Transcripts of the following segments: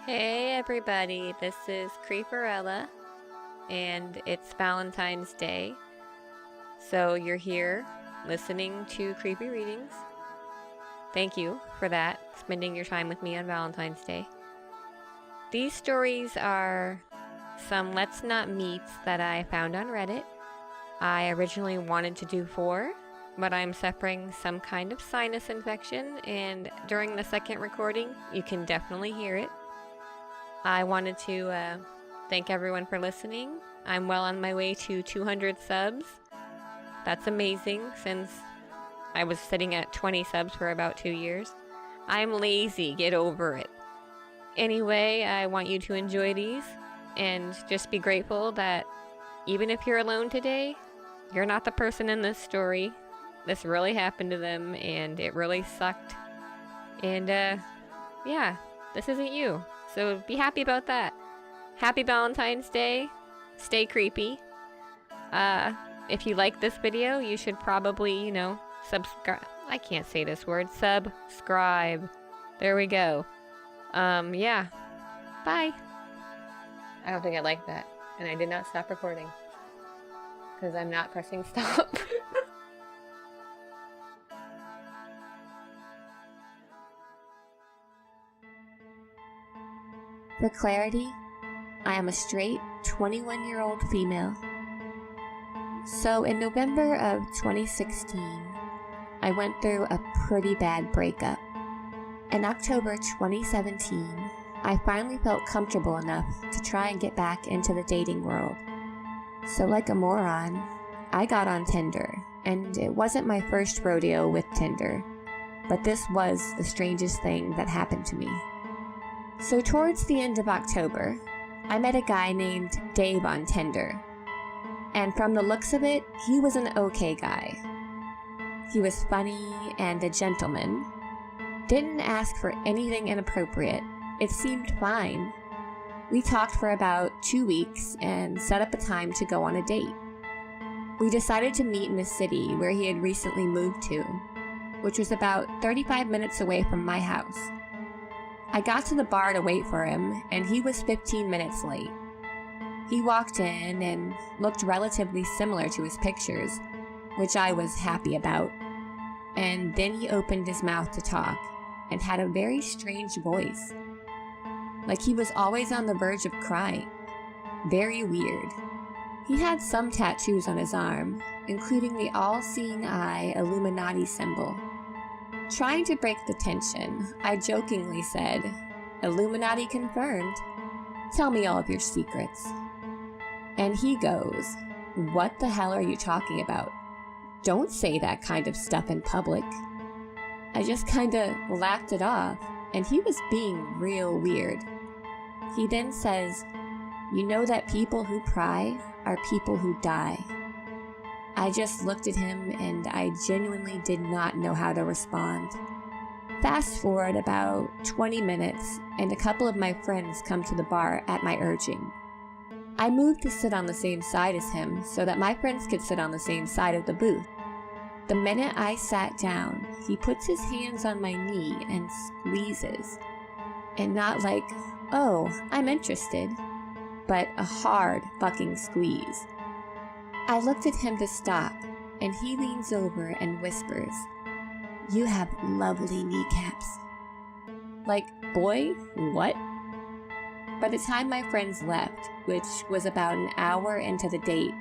Hey everybody, this is Creeperella, and it's Valentine's Day, so you're here listening to creepy readings. Thank you for that, spending your time with me on Valentine's Day. These stories are some Let's Not Meets that I found on Reddit. I originally wanted to do 4, but I'm suffering some kind of sinus infection, and during the second recording, you can definitely hear it. I wanted to thank everyone for listening. I'm well on my way to 200 subs. That's amazing since I was sitting at 20 subs for about 2 years. I'm lazy, get over it. Anyway, I want you to enjoy these and just be grateful that even if you're alone today, you're not the person in this story. This really happened to them and it really sucked. And yeah, this isn't you. So be happy about that. Happy Valentine's Day. Stay creepy. If you like this video, you should probably, subscribe. I can't say this word. Subscribe. There we go. Yeah. Bye. I don't think I like that. And I did not stop recording. Because I'm not pressing stop. For clarity, I am a straight 21-year-old female. So in November of 2016, I went through a pretty bad breakup. In October 2017, I finally felt comfortable enough to try and get back into the dating world. So like a moron, I got on Tinder, and it wasn't my first rodeo with Tinder, but this was the strangest thing that happened to me. So towards the end of October, I met a guy named Dave on Tinder. And from the looks of it, he was an okay guy. He was funny and a gentleman. Didn't ask for anything inappropriate. It seemed fine. We talked for about 2 weeks and set up a time to go on a date. We decided to meet in a city where he had recently moved to, which was about 35 minutes away from my house. I got to the bar to wait for him, and he was 15 minutes late. He walked in and looked relatively similar to his pictures, which I was happy about. And then he opened his mouth to talk, and had a very strange voice. Like he was always on the verge of crying. Very weird. He had some tattoos on his arm, including the all-seeing eye Illuminati symbol. Trying to break the tension, I jokingly said, "Illuminati confirmed. Tell me all of your secrets." And he goes, "What the hell are you talking about? Don't say that kind of stuff in public." I just kinda laughed it off, and he was being real weird. He then says, "You know that people who pry are people who die." I just looked at him and I genuinely did not know how to respond. Fast forward about 20 minutes and a couple of my friends come to the bar at my urging. I moved to sit on the same side as him so that my friends could sit on the same side of the booth. The minute I sat down, he puts his hands on my knee and squeezes. And not like, "Oh, I'm interested," but a hard fucking squeeze. I looked at him to stop, and he leans over and whispers, "You have lovely kneecaps." Like, boy, what? By the time my friends left, which was about an hour into the date,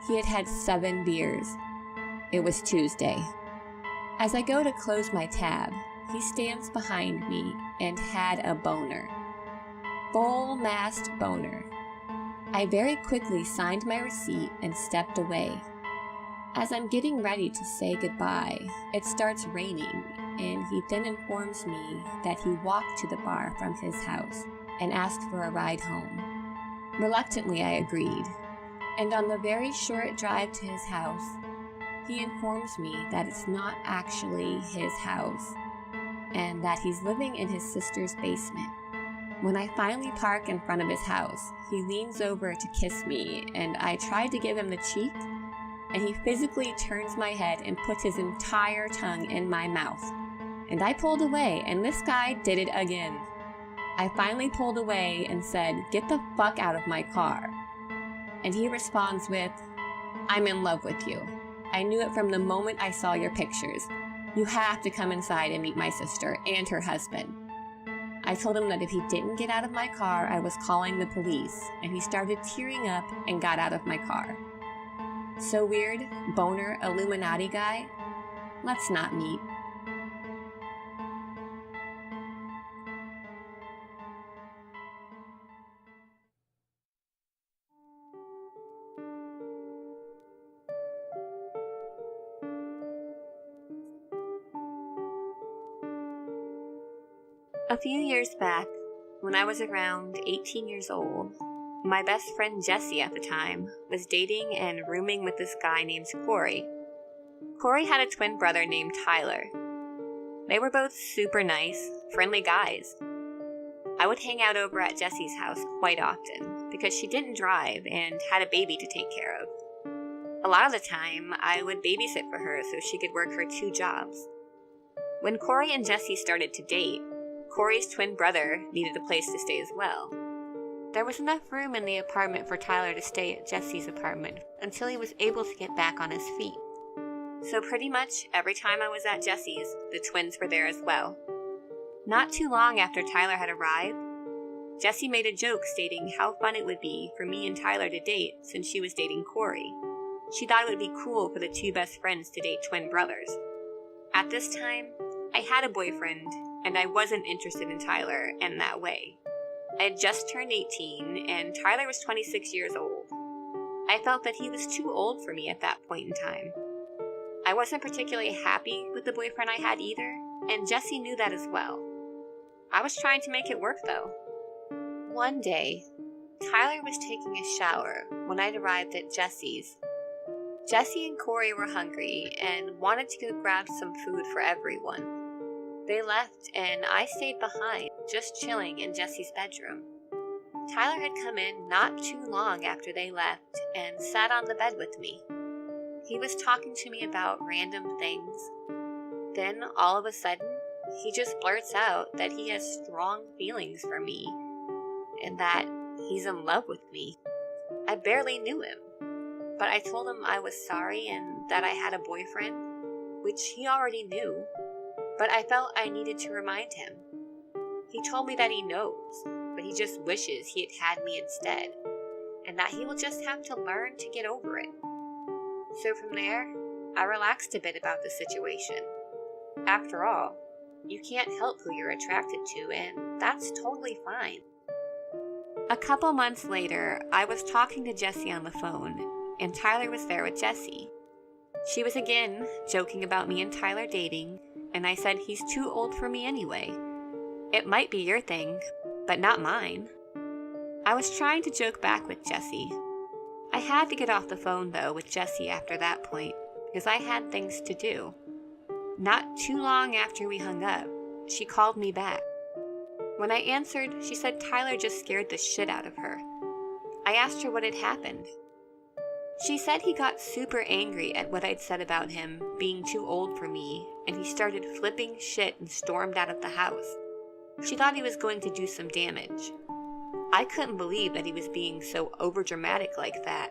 he had had 7 beers. It was Tuesday. As I go to close my tab, he stands behind me and had a boner. Full-mast boner. I very quickly signed my receipt and stepped away. As I'm getting ready to say goodbye, it starts raining, and he then informs me that he walked to the bar from his house and asked for a ride home. Reluctantly, I agreed, and on the very short drive to his house, he informs me that it's not actually his house, and that he's living in his sister's basement. When I finally park in front of his house, he leans over to kiss me, and I tried to give him the cheek, and he physically turns my head and puts his entire tongue in my mouth. And I pulled away, and this guy did it again. I finally pulled away and said, "Get the fuck out of my car." And he responds with, "I'm in love with you. I knew it from the moment I saw your pictures. You have to come inside and meet my sister and her husband." I told him that if he didn't get out of my car, I was calling the police, and he started tearing up and got out of my car. So weird, boner, Illuminati guy? Let's not meet. A few years back, when I was around 18 years old, my best friend Jessie at the time was dating and rooming with this guy named Corey. Corey had a twin brother named Tyler. They were both super nice, friendly guys. I would hang out over at Jessie's house quite often because she didn't drive and had a baby to take care of. A lot of the time, I would babysit for her so she could work her 2 jobs. When Corey and Jessie started to date, Corey's twin brother needed a place to stay as well. There was enough room in the apartment for Tyler to stay at Jessie's apartment until he was able to get back on his feet. So pretty much every time I was at Jessie's, the twins were there as well. Not too long after Tyler had arrived, Jessie made a joke stating how fun it would be for me and Tyler to date since she was dating Corey. She thought it would be cool for the 2 best friends to date twin brothers. At this time, I had a boyfriend, and I wasn't interested in Tyler in that way. I had just turned 18, and Tyler was 26 years old. I felt that he was too old for me at that point in time. I wasn't particularly happy with the boyfriend I had either, and Jessie knew that as well. I was trying to make it work though. One day, Tyler was taking a shower when I'd arrived at Jessie's. Jessie and Corey were hungry and wanted to go grab some food for everyone. They left and I stayed behind, just chilling in Jessie's bedroom. Tyler had come in not too long after they left and sat on the bed with me. He was talking to me about random things. Then, all of a sudden, he just blurts out that he has strong feelings for me and that he's in love with me. I barely knew him, but I told him I was sorry and that I had a boyfriend, which he already knew, but I felt I needed to remind him. He told me that he knows, but he just wishes he had had me instead, and that he will just have to learn to get over it. So from there, I relaxed a bit about the situation. After all, you can't help who you're attracted to, and that's totally fine. A couple months later, I was talking to Jessie on the phone, and Tyler was there with Jessie. She was again joking about me and Tyler dating, and I said he's too old for me anyway. It might be your thing, but not mine. I was trying to joke back with Jessie. I had to get off the phone though with Jessie after that point, because I had things to do. Not too long after we hung up, she called me back. When I answered, she said Tyler just scared the shit out of her. I asked her what had happened. She said he got super angry at what I'd said about him being too old for me, and he started flipping shit and stormed out of the house. She thought he was going to do some damage. I couldn't believe that he was being so overdramatic like that.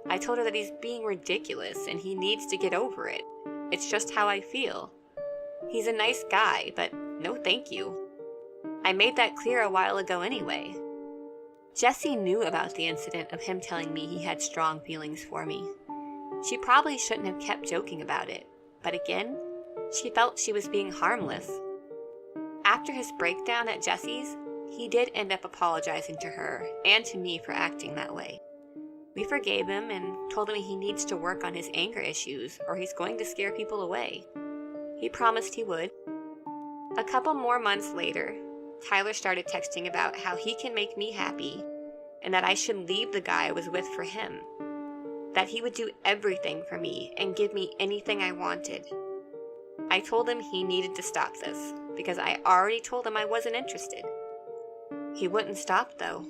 I told her that he's being ridiculous and he needs to get over it. It's just how I feel. He's a nice guy, but no thank you. I made that clear a while ago anyway. Jessie knew about the incident of him telling me he had strong feelings for me. She probably shouldn't have kept joking about it, but again, she felt she was being harmless. After his breakdown at Jessie's, he did end up apologizing to her and to me for acting that way. We forgave him and told him he needs to work on his anger issues or he's going to scare people away. He promised he would. A couple more months later, Tyler started texting about how he can make me happy and that I should leave the guy I was with for him. That he would do everything for me and give me anything I wanted. I told him he needed to stop this because I already told him I wasn't interested. He wouldn't stop though.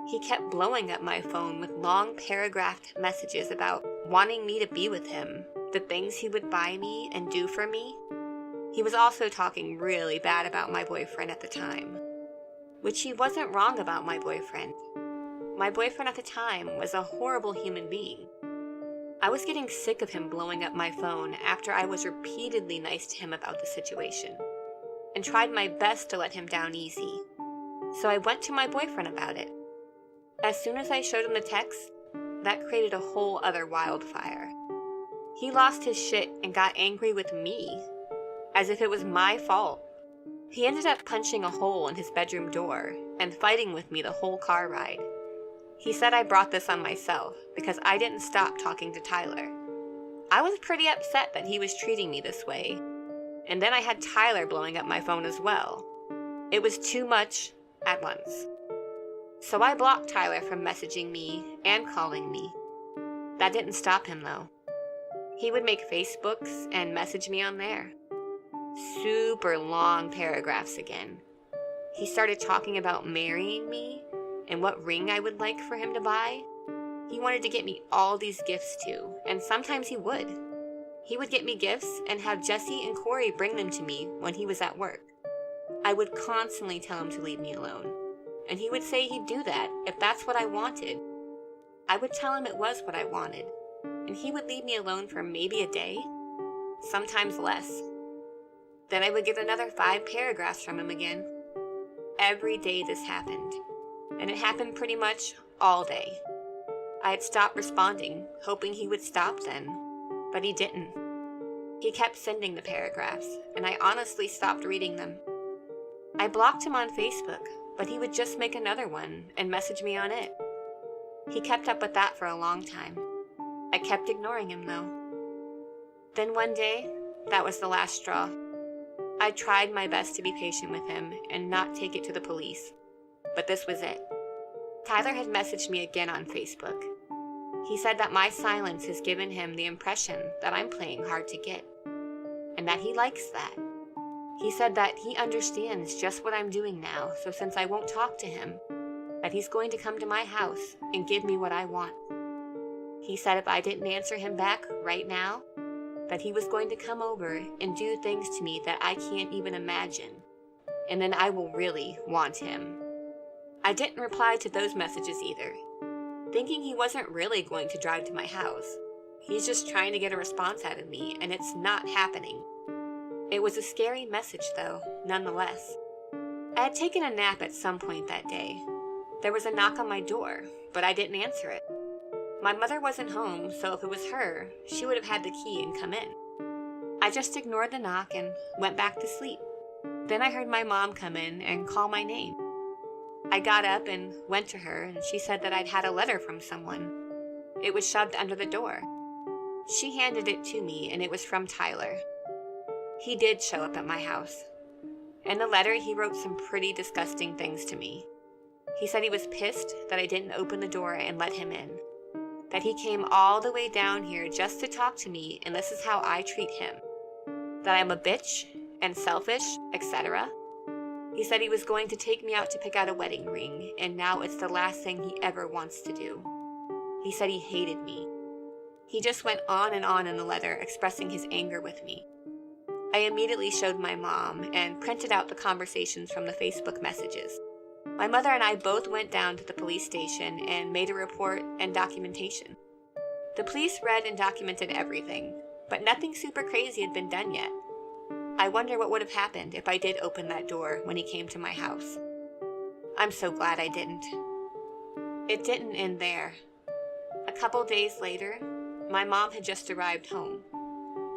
He kept blowing up my phone with long paragraphed messages about wanting me to be with him, the things he would buy me and do for me. He was also talking really bad about my boyfriend at the time. which he wasn't wrong about my boyfriend. My boyfriend at the time was a horrible human being. I was getting sick of him blowing up my phone after I was repeatedly nice to him about the situation, and tried my best to let him down easy. So I went to my boyfriend about it. As soon as I showed him the text, that created a whole other wildfire. He lost his shit and got angry with me, as if it was my fault. He ended up punching a hole in his bedroom door and fighting with me the whole car ride. He said I brought this on myself because I didn't stop talking to Tyler. I was pretty upset that he was treating me this way, and then I had Tyler blowing up my phone as well. It was too much at once. So I blocked Tyler from messaging me and calling me. That didn't stop him though. He would make Facebooks and message me on there. Super long paragraphs again. He started talking about marrying me and what ring I would like for him to buy. He wanted to get me all these gifts too, and sometimes he would. He would get me gifts and have Jesse and Corey bring them to me when he was at work. I would constantly tell him to leave me alone, and he would say he'd do that if that's what I wanted. I would tell him it was what I wanted, and he would leave me alone for maybe a day, sometimes less. Then I would get another 5 paragraphs from him again. Every day this happened, and it happened pretty much all day. I had stopped responding, hoping he would stop then, but he didn't. He kept sending the paragraphs, and I honestly stopped reading them. I blocked him on Facebook, but he would just make another one and message me on it. He kept up with that for a long time. I kept ignoring him though. Then one day, that was the last straw. I tried my best to be patient with him and not take it to the police, but this was it. Tyler had messaged me again on Facebook. He said that my silence has given him the impression that I'm playing hard to get, and that he likes that. He said that he understands just what I'm doing now, so since I won't talk to him, that he's going to come to my house and give me what I want. He said if I didn't answer him back right now, that he was going to come over and do things to me that I can't even imagine, and then I will really want him. I didn't reply to those messages either, thinking he wasn't really going to drive to my house. He's just trying to get a response out of me, and it's not happening. It was a scary message though, nonetheless. I had taken a nap at some point that day. There was a knock on my door, but I didn't answer it. My mother wasn't home, so if it was her, she would have had the key and come in. I just ignored the knock and went back to sleep. Then I heard my mom come in and call my name. I got up and went to her, and she said that I'd had a letter from someone. It was shoved under the door. She handed it to me, and it was from Tyler. He did show up at my house. In the letter, he wrote some pretty disgusting things to me. He said he was pissed that I didn't open the door and let him in. That he came all the way down here just to talk to me, and this is how I treat him. That I'm a bitch and selfish, etc. He said he was going to take me out to pick out a wedding ring, and now it's the last thing he ever wants to do. He said he hated me. He just went on and on in the letter, expressing his anger with me. I immediately showed my mom and printed out the conversations from the Facebook messages. My mother and I both went down to the police station and made a report and documentation. The police read and documented everything, but nothing super crazy had been done yet. I wonder what would have happened if I did open that door when he came to my house. I'm so glad I didn't. It didn't end there. A couple days later, my mom had just arrived home.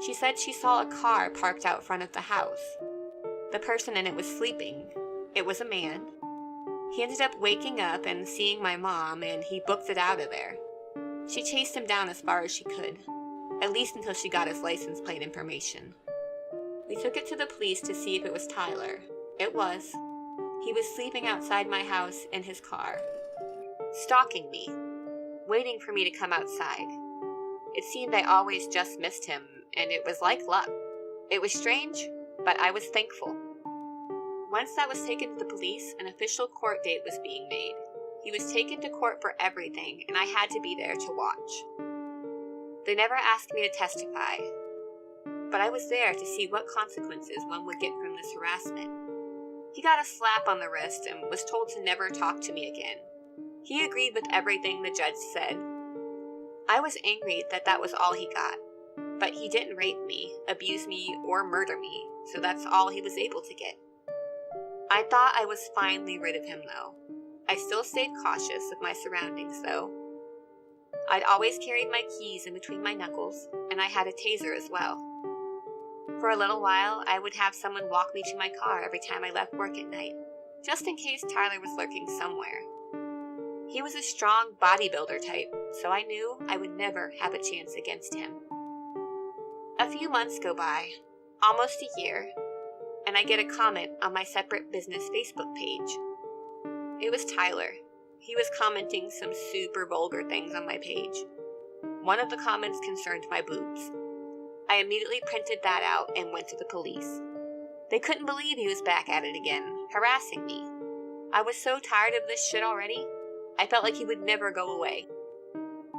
She said she saw a car parked out front of the house. The person in it was sleeping. It was a man. He ended up waking up and seeing my mom, and he booked it out of there. She chased him down as far as she could, at least until she got his license plate information. We took it to the police to see if it was Tyler. It was. He was sleeping outside my house in his car, stalking me, waiting for me to come outside. It seemed I always just missed him, and it was like luck. It was strange, but I was thankful. Once that was taken to the police, an official court date was being made. He was taken to court for everything, and I had to be there to watch. They never asked me to testify, but I was there to see what consequences one would get from this harassment. He got a slap on the wrist and was told to never talk to me again. He agreed with everything the judge said. I was angry that was all he got, but he didn't rape me, abuse me, or murder me, so that's all he was able to get. I thought I was finally rid of him, though. I still stayed cautious of my surroundings, though. I'd always carried my keys in between my knuckles, and I had a taser as well. For a little while, I would have someone walk me to my car every time I left work at night, just in case Tyler was lurking somewhere. He was a strong bodybuilder type, so I knew I would never have a chance against him. A few months go by, almost a year, and I get a comment on my separate business Facebook page. It was Tyler. He was commenting some super vulgar things on my page. One of the comments concerned my boobs. I immediately printed that out and went to the police. They couldn't believe he was back at it again, harassing me. I was so tired of this shit already, I felt like he would never go away.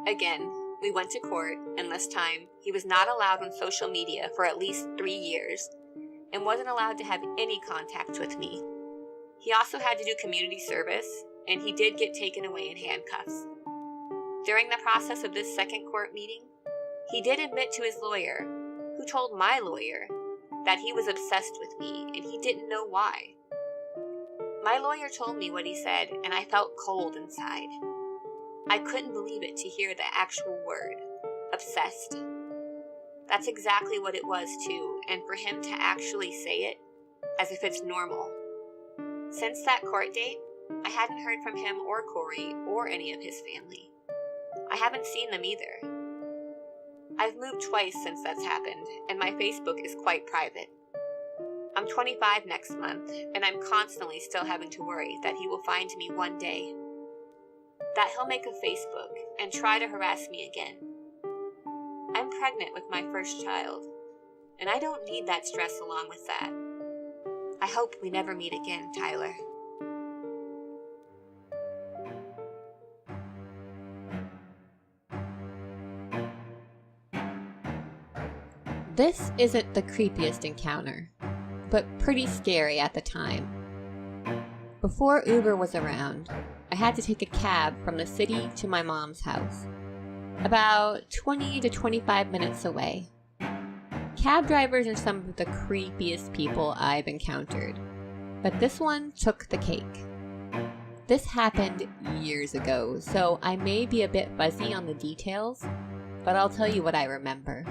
Again, we went to court, and this time, he was not allowed on social media for at least 3 years, and wasn't allowed to have any contact with me. He also had to do community service, and he did get taken away in handcuffs. During the process of this second court meeting, he did admit to his lawyer, who told my lawyer, that he was obsessed with me and he didn't know why. My lawyer told me what he said, and I felt cold inside. I couldn't believe it to hear the actual word, obsessed. That's exactly what it was too, and for him to actually say it, as if it's normal. Since that court date, I hadn't heard from him or Corey or any of his family. I haven't seen them either. I've moved twice since that's happened, and my Facebook is quite private. I'm 25 next month, and I'm constantly still having to worry that he will find me one day. That he'll make a Facebook and try to harass me again. I'm pregnant with my first child, and I don't need that stress along with that. I hope we never meet again, Tyler. This isn't the creepiest encounter, but pretty scary at the time. Before Uber was around, I had to take a cab from the city to my mom's house, about 20 to 25 minutes away. Cab drivers are some of the creepiest people I've encountered, but this one took the cake. This happened years ago, so I may be a bit fuzzy on the details, but I'll tell you what I remember.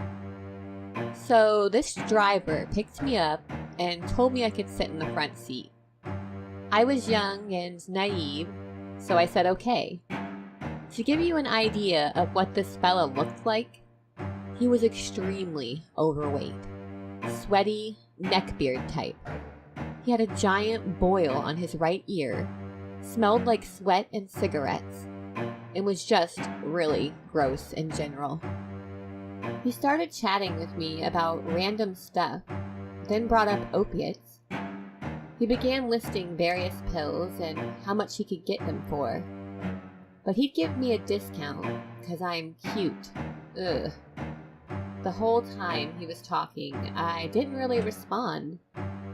So this driver picked me up and told me I could sit in the front seat. I was young and naive, so I said okay. To give you an idea of what this fella looked like, he was extremely overweight, sweaty, neckbeard type. He had a giant boil on his right ear, smelled like sweat and cigarettes, and was just really gross in general. He started chatting with me about random stuff, then brought up opiates. He began listing various pills and how much he could get them for. But he'd give me a discount because I'm cute. Ugh. The whole time he was talking, I didn't really respond.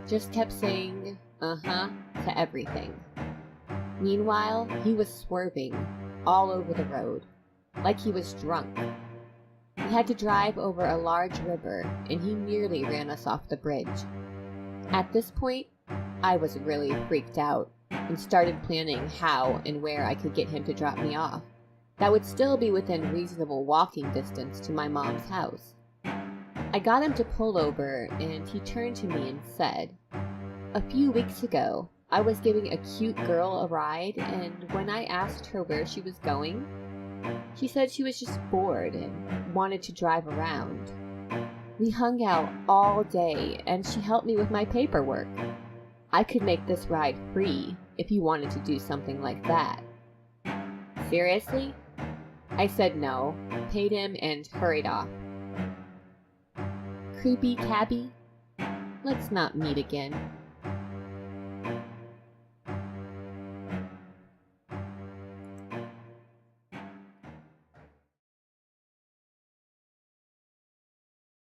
Just kept saying, uh-huh, to everything. Meanwhile, he was swerving all over the road, like he was drunk. We had to drive over a large river, and he nearly ran us off the bridge. At this point, I was really freaked out, and started planning how and where I could get him to drop me off. That would still be within reasonable walking distance to my mom's house. I got him to pull over, and he turned to me and said, "A few weeks ago, I was giving a cute girl a ride, and when I asked her where she was going, she said she was just bored and wanted to drive around. We hung out all day, and she helped me with my paperwork. I could make this ride free if you wanted to do something like that." Seriously? I said no, paid him, and hurried off. Creepy cabbie? Let's not meet again.